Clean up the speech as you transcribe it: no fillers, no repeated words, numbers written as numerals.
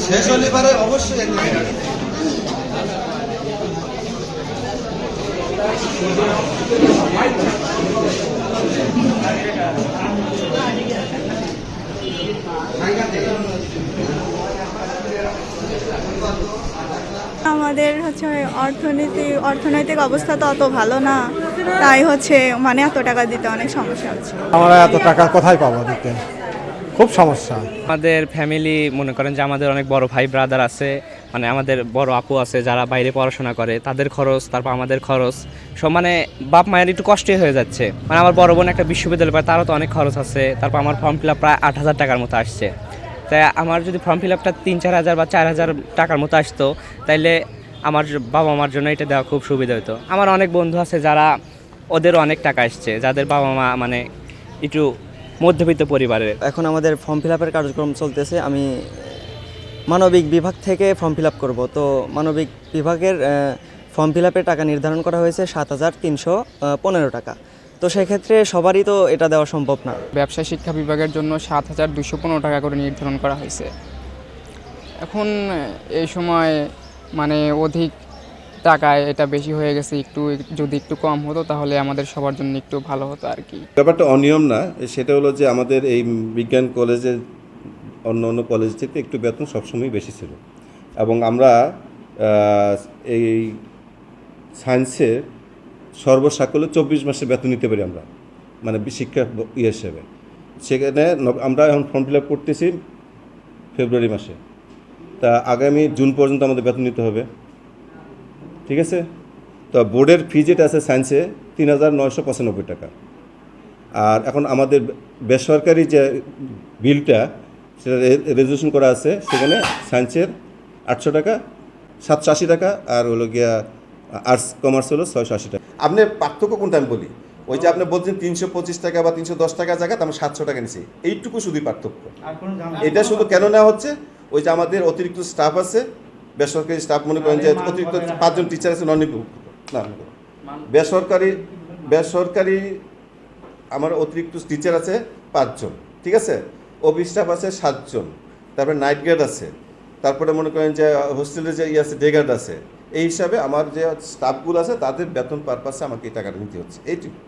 শেষ হলে পারে অবশ্যই আমাদের হচ্ছে অর্থনৈতিক অবস্থা তো অত ভালো না, তাই হচ্ছে মানে এত টাকা দিতে অনেক সমস্যা হচ্ছে। আমরা এত টাকা কোথায় পাবো দিতে, খুব সমস্যা। আমাদের ফ্যামিলি মনে করেন যে আমাদের অনেক বড় ভাই ব্রাদার আছে, মানে আমাদের বড় আপু আছে যারা বাইরে পড়াশোনা করে, তাদের খরচ, তারপর আমাদের খরচ সব মানে বাপ মায়ের একটু কষ্টই হয়ে যাচ্ছে। মানে আমার বড় বোন একটা বিশ্ববিদ্যালয় পড়ে, তারও তো অনেক খরচ আছে। তারপর আমার ফর্ম ফিল আপ প্রায় 8,000 টাকার মতো আসছে। তাই আমার যদি ফর্ম ফিল আপটা 3-4 হাজার বা 4 হাজার টাকার মতো আসতো, তাইলে আমার বাবা মার জন্য এটা দেওয়া খুব সুবিধা হতো। আমার অনেক বন্ধু আছে যারা ওদেরও অনেক টাকা আসছে, যাদের বাবা মা মানে একটু মধ্যবিত্ত পরিবারের। এখন আমাদের ফর্ম ফিল আপের কার্যক্রম চলতেছে। আমি মানবিক বিভাগ থেকে ফর্ম ফিল আপ করবো। তো মানবিক বিভাগের ফর্ম ফিল আপের টাকা নির্ধারণ করা হয়েছে 7,315 টাকা। তো সেক্ষেত্রে সবারই তো এটা দেওয়া সম্ভব না। ব্যবসায় শিক্ষা বিভাগের জন্য 7,215 টাকা করে নির্ধারণ করা হয়েছে। এখন এই সময় মানে অধিক টাকায় এটা বেশি হয়ে গেছে। যদি একটু কম হতো তাহলে আমাদের সবার জন্য একটু ভালো হতো আর কি। ব্যাপারটা অনিয়ম না, সেটা হলো যে আমাদের এই বিজ্ঞান কলেজের অন্য কলেজ থেকে একটু বেতন সবসময় বেশি ছিল, এবং আমরা এই সায়েন্সের সর্বসাকল্যে 24 মাসে বেতন নিতে পারি আমরা, মানে শিক্ষা হিসেবে। সেখানে আমরা এখন ফর্ম ফিল আপ করতেছি ফেব্রুয়ারি মাসে, তা আগামী জুন পর্যন্ত আমাদের বেতন নিতে হবে, ঠিক আছে? তো বোর্ডের ফি যেটা আছে সায়েন্সে 3,995 টাকা। আর এখন আমাদের বেসরকারি যে বিলটা সেটা রেজুলেশন করা আছে, সেখানে সায়েন্সের 800 টাকা, 780 টাকা, আর হলো গিয়া আর্টস কমার্স হলো 680 টাকা। আপনার পার্থক্য কোনটা আমি বলি, ওই যে আপনি বলছেন 325 টাকা বা 310 টাকা জায়গা আমরা 700 টাকা নিচ্ছি, এইটুকু শুধুই পার্থক্য। এটা শুধু কেন নেওয়া হচ্ছে, ওই যে আমাদের অতিরিক্ত স্টাফ আছে, বেসরকারি স্টাফ, মনে করেন যে অতিরিক্ত 5 জন টিচার আছে, না বেসরকারি আমার অতিরিক্ত টিচার আছে 5 জন, ঠিক আছে? অফিস স্টাফ আছে 7 জন, তারপরে নাইট গার্ড আছে, তারপরে মনে করেন যে হোস্টেলের যে আছে ডে গার্ড আছে। এই হিসাবে আমার যে স্টাফগুলো আছে তাদের বেতন পারপাসে আমাকে এই টাকাটা নিতে হচ্ছে, এইটুকু।